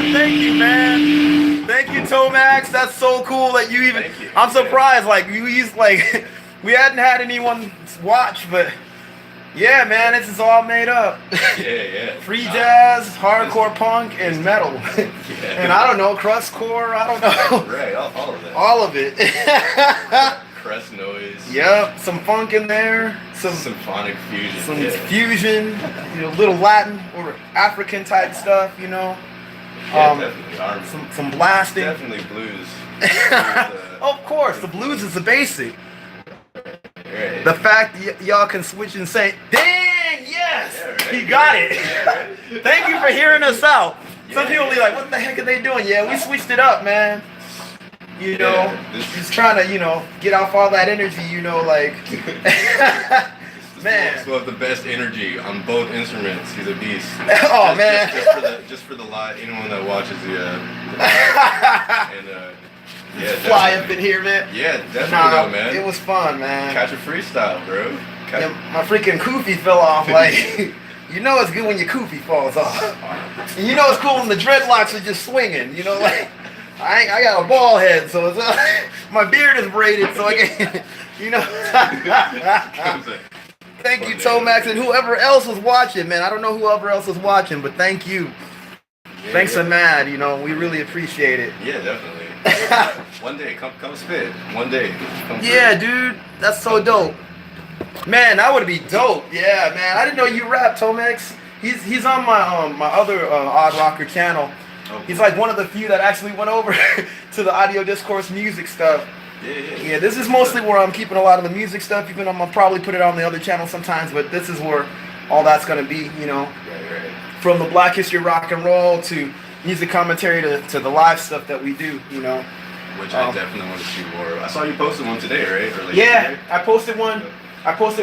Thank you, man. Thank you, Tomax. That's so cool that you even. Thank you. I'm surprised. Like you used like we hadn't had anyone watch, but yeah, man, this is all made up. Yeah. Free jazz, hardcore punk, and metal. Yeah. And I don't know, crustcore. I don't know. Right, all of that. All of it. Crust noise. Yep, some funk in there. Some Symphonic fusion. some yeah. fusion, little Latin or African type stuff, Yeah, definitely. some blasting. Definitely blues. Of course, the blues is the basic. Right. The fact y'all can switch and say, "Dang, yes, Yeah, right. he got it." Yeah, right. Thank you for hearing us out. Some Yeah. people be like, "What the heck are they doing?" Yeah, we switched it up, man. You know, Yeah, just trying to, get off all that energy, like. Man. Will have the best energy on both instruments. He's a beast. Oh, man. Just for the live, anyone that watches the and yeah, Fly up definitely. in here, man. Yeah, definitely, Nah, though, man. it was fun, man. Catch a freestyle, bro. Yeah, my freaking kufi fell off. Like, it's good when your kufi falls off. And it's cool when the dreadlocks are just swinging. Like, I got a bald head, so it's my beard is braided, so I can, Thank you, Tomax, and whoever else was watching, man. I don't know whoever else was watching, but thank you. Yeah, Thanks yeah. a mad, we really appreciate it. Yeah, definitely. One day, come spit. One day. Come Yeah, through. dude, that's so dope. Man, that would be dope. Yeah, man. I didn't know you rap, Tomax. He's on my other Odd Rocker channel. Okay. He's like one of the few that actually went over to the Audio Discourse music stuff. Yeah, this is mostly where I'm keeping a lot of the music stuff, even though I'll probably put it on the other channel sometimes, but this is where all that's going to be, Right. from the Black History Rock and Roll to music commentary to the live stuff that we do, Which I definitely want to see more. I saw you posted one today, right? Or like Yeah, today? I posted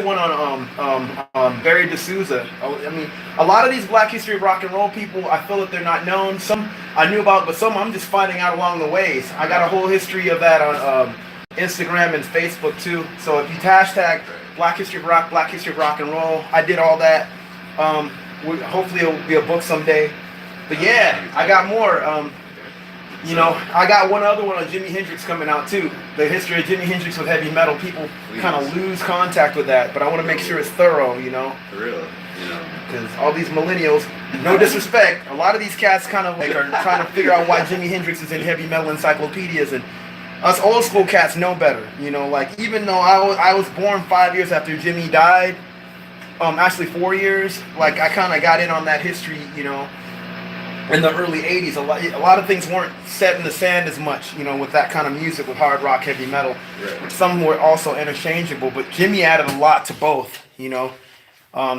one on Barry D'Souza. I mean, a lot of these Black History Rock and Roll people, I feel that they're not known. Some I knew about, but some I'm just finding out along the ways. I got a whole history of that on Instagram and Facebook too. So if you hashtag Black History Rock, Black History Rock and Roll, I did all that. Hopefully it'll be a book someday. But yeah, I got more. I got one other one on Jimi Hendrix coming out too. The history of Jimi Hendrix with heavy metal. People kind of lose contact with that, but I want to make sure it's thorough, For real. because all these millennials, no disrespect, a lot of these cats kind of like are trying to figure out why Jimi Hendrix is in heavy metal encyclopedias, and us old school cats know better. Like even though I was born 5 years after Jimmy died, actually 4 years, like I kind of got in on that history, in the early 80s. A lot of things weren't set in the sand as much, with that kind of music, with hard rock, heavy metal. Right. Some were also interchangeable, but Jimmy added a lot to both,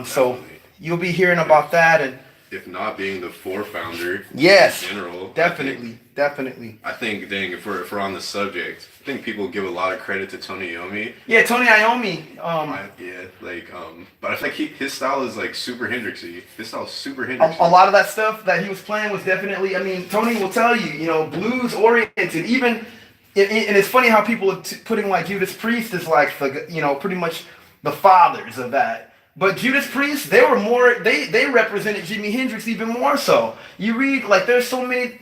so you'll be hearing about that, and If not being the founder. yes, In general. definitely. I think, dang, if we're on the subject, I think people give a lot of credit to Tony Iommi. Yeah, Tony Iommi. But I feel like his style is like super Hendrixy. His style is super A Hendrixy. lot of that stuff that he was playing was definitely, Tony will tell you, blues oriented. Even, and it's funny how people are putting like Judas Priest as like the, pretty much the fathers of that. But Judas Priest, they were more, they represented Jimi Hendrix even more so. You read, like, there's so many,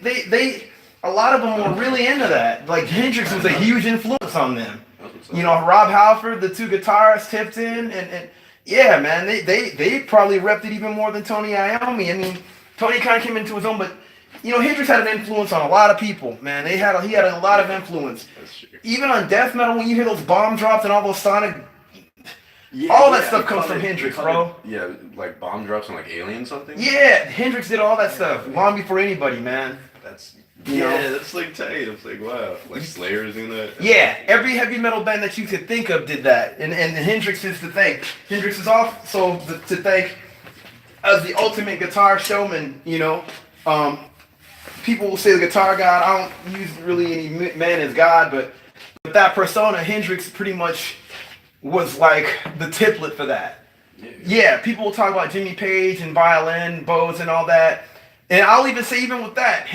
a lot of them were really into that. Like, Hendrix was a huge influence on them. Rob Halford, the two guitarists, Tipton, and yeah, man, they probably repped it even more than Tony Iommi. Tony kind of came into his own, but, Hendrix had an influence on a lot of people, man. He had a lot of influence. That's true. Even on death metal, when you hear those bomb drops and all those sonic, all that stuff comes from Hendrix, bro. Yeah, like bomb drops on like Alien something. Yeah, Hendrix did all that stuff long before anybody, man. That's You know? that's like tight. It's like wow, like Slayer's doing that. Yeah, every heavy metal band that you could think of did that, and Hendrix is to thank. Hendrix is also to thank as the ultimate guitar showman. People will say the guitar god. I don't use really any man as God, but with that persona, Hendrix pretty much was like the template for that. Yeah, people will talk about Jimmy Page and violin, bows, and all that. And I'll even say, even with that,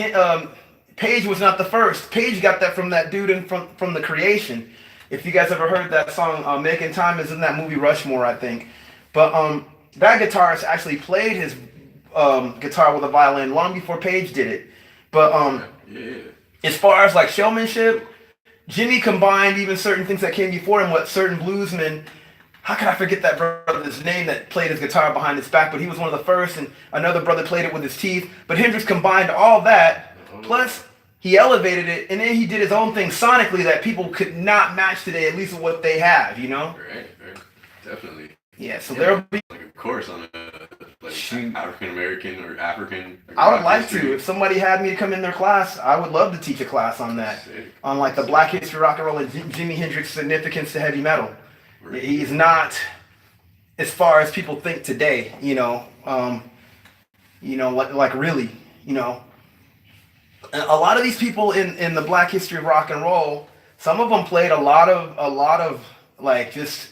Page was not the first. Page got that from that dude from The Creation. If you guys ever heard that song, Making Time is in that movie Rushmore, I think. But that guitarist actually played his guitar with a violin long before Page did it. But Yeah. as far as like showmanship, Jimmy combined even certain things that came before him. What certain bluesmen. How could I forget that brother's name that played his guitar behind his back? But he was one of the first, and another brother played it with his teeth. But Hendrix combined all that, plus he elevated it, and then he did his own thing sonically that people could not match today, at least with what they have, you know? Right. Definitely. Yeah, so there'll be. Like a course on a like Shoot. African American or African. I would rock like history. to. If somebody had me to come in their class, I would love to teach a class on that. Sick. On like the Black History Rock and Roll and Jimi Hendrix's significance to heavy metal. Right. He's not as far as people think today, like really, a lot of these people in the Black History of Rock and Roll, some of them played a lot of like just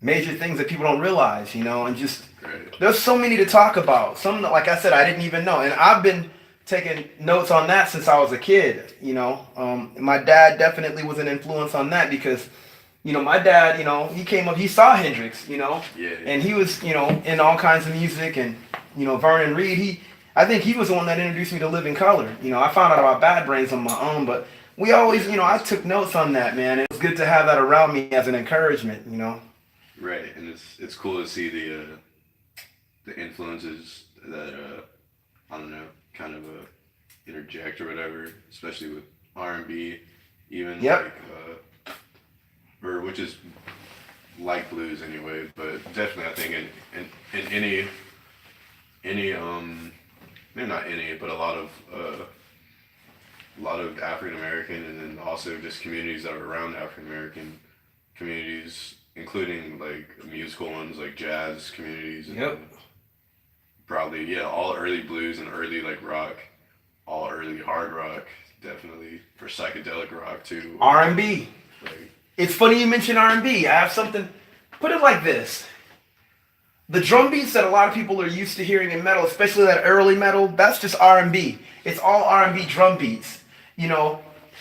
major things that people don't realize, and just Right. there's so many to talk about. Some, like I said, I didn't even know, and I've been taking notes on that since I was a kid. My dad definitely was an influence on that because, my dad, he came up, he saw Hendrix, Yeah. and he was, in all kinds of music, and Vernon Reid. I think he was the one that introduced me to Living Color. I found out about Bad Brains on my own, but we always, I took notes on that, man. It was good to have that around me as an encouragement, Right, and it's cool to see the influences that I don't know, kind of interject or whatever, especially with R&B, even Yep. like or which is like blues anyway, but definitely I think in any maybe not any, but a lot of African American and then also just communities that are around African American communities, including like musical ones like jazz communities and Yep. probably all early blues and early like rock, all early hard rock, definitely for psychedelic rock too. R&B. Like, It's funny you mention R&B. I have something, put it like this. The drum beats that a lot of people are used to hearing in metal, especially that early metal, that's just R&B. It's all R&B drum beats.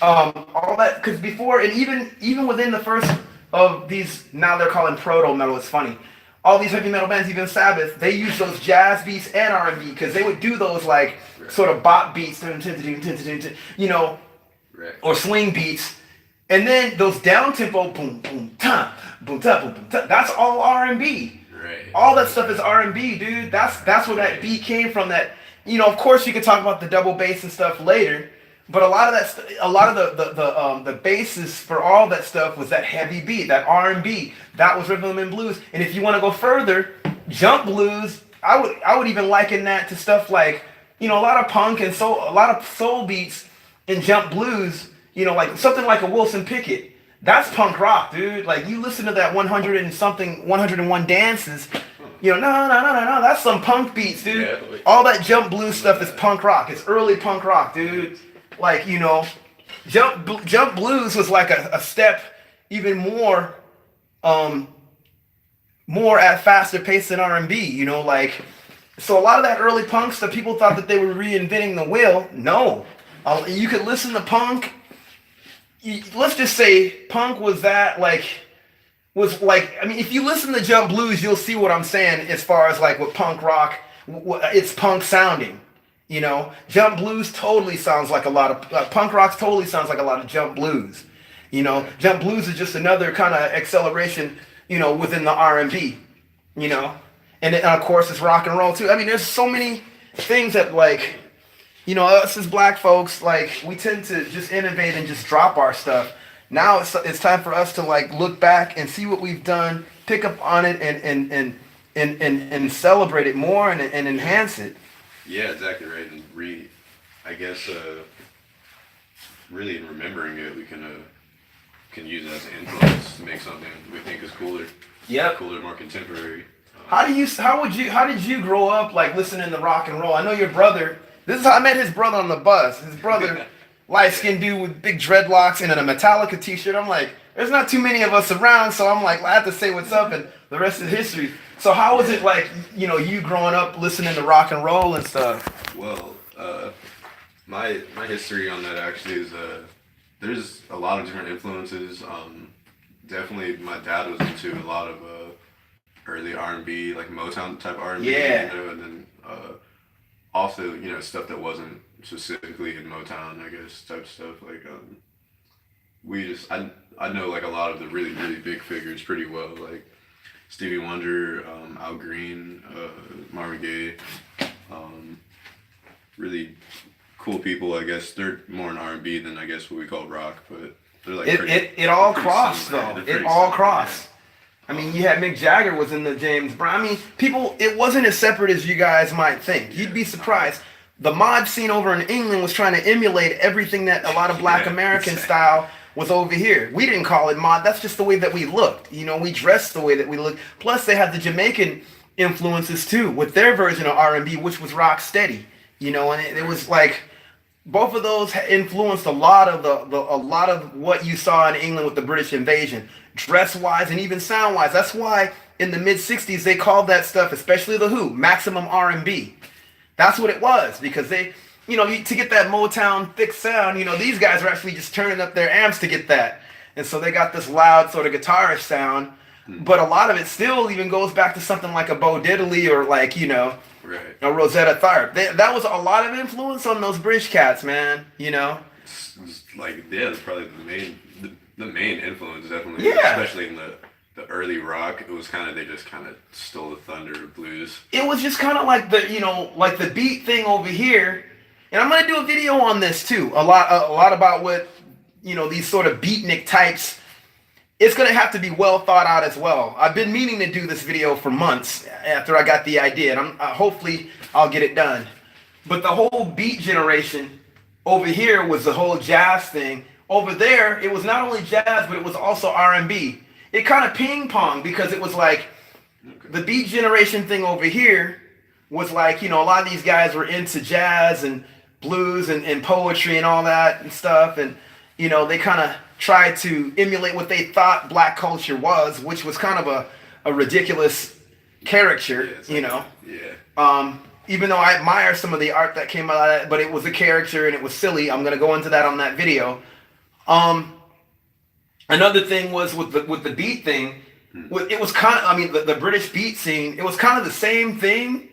All that, because before, and even within the first of these, now they're calling proto metal, it's funny. All these heavy metal bands, even Sabbath, they use those jazz beats and R&B because they would do those like sort of bop beats, right. or swing beats. And then those down tempo, boom, boom, ta, boom, ta, boom, boom, ta. That's all R&B. Right. All that stuff is R&B, dude. That's where that beat came from. That of course, you could talk about the double bass and stuff later, but a lot of the basis for all that stuff was that heavy beat, that R&B. That was rhythm and blues. And if you want to go further, jump blues. I would even liken that to stuff like a lot of punk and soul, a lot of soul beats in jump blues. Like something like a Wilson Pickett. That's punk rock, dude. Like you listen to that 101 dances. No, that's some punk beats, dude. Yeah. All that jump blues stuff is punk rock. It's early punk rock, dude. Like jump blues was like a step even more at faster pace than R&B. So a lot of that early punk stuff, people thought that they were reinventing the wheel. No, you could listen to punk. Let's just say punk was if you listen to jump blues, you'll see what I'm saying as far as like what punk rock, it's punk sounding. Jump blues totally sounds like a lot of punk rock totally sounds like a lot of jump blues. Jump blues is just another kind of acceleration, within the R&B, and then, of course it's rock and roll too. I mean, there's so many things that like. Us as black folks, like, we tend to just innovate and just drop our stuff. Now it's time for us to, like, look back and see what we've done, pick up on it, and celebrate it more and enhance it. Yeah, exactly right. And I guess, really in remembering it, we can use it as an influence to make something we think is cooler. Yep. Cooler, more contemporary. How did you grow up, like, listening to rock and roll? I know your brother. This is how I met his brother on the bus. His brother, light-skinned dude with big dreadlocks and a Metallica t-shirt. I'm like, there's not too many of us around, so I'm like, I have to say what's up, and the rest is history. So how was it like, you growing up listening to rock and roll and stuff? Well, my history on that actually is there's a lot of different influences. Definitely, my dad was into a lot of early R&B, like Motown type R&B. Yeah. And then also, stuff that wasn't, specifically in Motown, I guess, type stuff. Like we just I know like a lot of the really big figures pretty well, like Stevie Wonder, Al Green, Marvin Gaye, um, really cool people. I guess they're more in R&B than I guess what we call rock, but they're like It all pretty crossed similar. though. They're It pretty all similar, crossed. I mean, you had Mick Jagger was in the James Brown. I mean, people, it wasn't as separate as you guys might think. You'd be surprised. The mod scene over in England was trying to emulate everything that a lot of Black Yeah, American exactly. style was over here. We didn't call it mod. That's just the way that we looked. You know, we dressed the way that we looked. Plus, they had the Jamaican influences too with their version of R&B, which was rock steady. You know, and it was like both of those influenced a lot of a lot of what you saw in England with the British invasion, dress wise and even sound wise. That's why in the mid '60s they called that stuff, especially the Who, maximum R&B. That's what it was because they, you know, to get that Motown thick sound, you know, these guys are actually just turning up their amps to get that, and so they got this loud sort of guitarish sound. But a lot of it still even goes back to something like a Bo Diddley or like, you know, Right. a Rosetta Tharpe. That was a lot of influence on those British cats, man. You know. It's like yeah, it's probably the main influence definitely, Yeah. especially in the early rock. It was kind of they just kind of stole the thunder of blues. It was just kind of like the, you know, like the beat thing over here. And I'm gonna do a video on this too. A lot about what, you know, these sort of beatnik types. It's gonna have to be well thought out as well. I've been meaning to do this video for months after I got the idea, and hopefully I'll get it done. But the whole beat generation over here was the whole jazz thing. Over there, it was not only jazz, but it was also R&B. It kind of ping pong because it was like the beat generation thing over here was like, you know, a lot of these guys were into jazz and blues and poetry and all that and stuff. And, you know, they kind of tried to emulate what they thought black culture was, which was kind of a ridiculous caricature, Yeah, it's you like- know. Yeah. Even though I admire some of the art that came out of that, but it was a character and it was silly. I'm gonna go into that on that video. Another thing was with the beat thing. It was kind of, I mean, the British beat scene. It was kind of the same thing,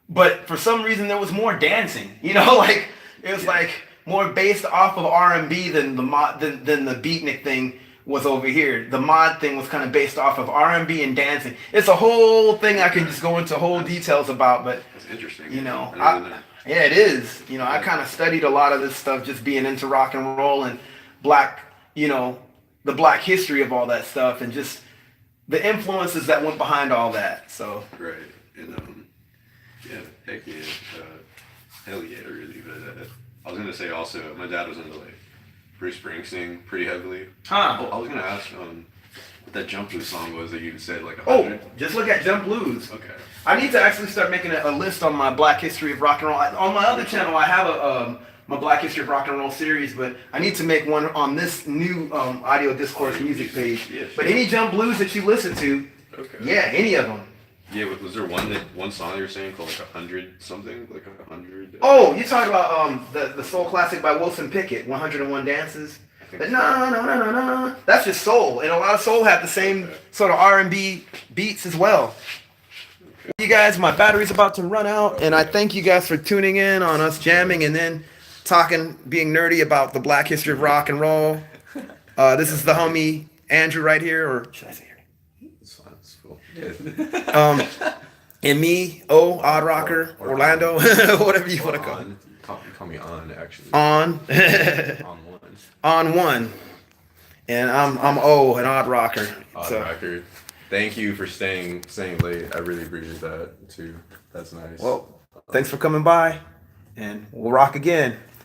but for some reason there was more dancing. You know, like it was like more based off of R&B than than the beatnik thing was over here. The mod thing was kind of based off of R&B and dancing. It's a whole thing I can just go into whole details about, but That's interesting. you know, I didn't know. yeah, it is. You know, I kind of studied a lot of this stuff just being into rock and roll and black, you know, the black history of all that stuff and just the influences that went behind all that. So, Right. And yeah, heck yeah, hell yeah, really. But I was gonna say also, my dad was into like Bruce Springsteen pretty heavily. huh? I was gonna ask what that Jump Blues song was that you said like Oh, 100. just look at Jump Blues. Okay. I need to actually start making a list on my Black History of Rock and Roll. On my other channel, I have my Black History of Rock and Roll series, but I need to make one on this new Audio Discourse music page. Yeah, But sure. any Jump Blues that you listen to, Okay. yeah, any of them. Yeah, was there one song you were saying called like 100 something, like 100? Oh, you're talking about the soul classic by Wilson Pickett, 101 Dances. I think But so. no. That's just soul, and a lot of soul have the same sort of R&B beats as well. You guys, my battery's about to run out, and I thank you guys for tuning in on us jamming and then talking, being nerdy about the Black History of Rock and Roll. This is the homie Andrew right here, or should I say your name? It's fine. It's cool. Yeah. And me, Odd Rocker, Orlando, whatever you want to call it. Call me on actually. On. On one. On one, and I'm O, an Odd Rocker. Odd So, record. Thank you for staying late. I really appreciate that too. That's nice. well, thanks for coming by, and we'll rock again.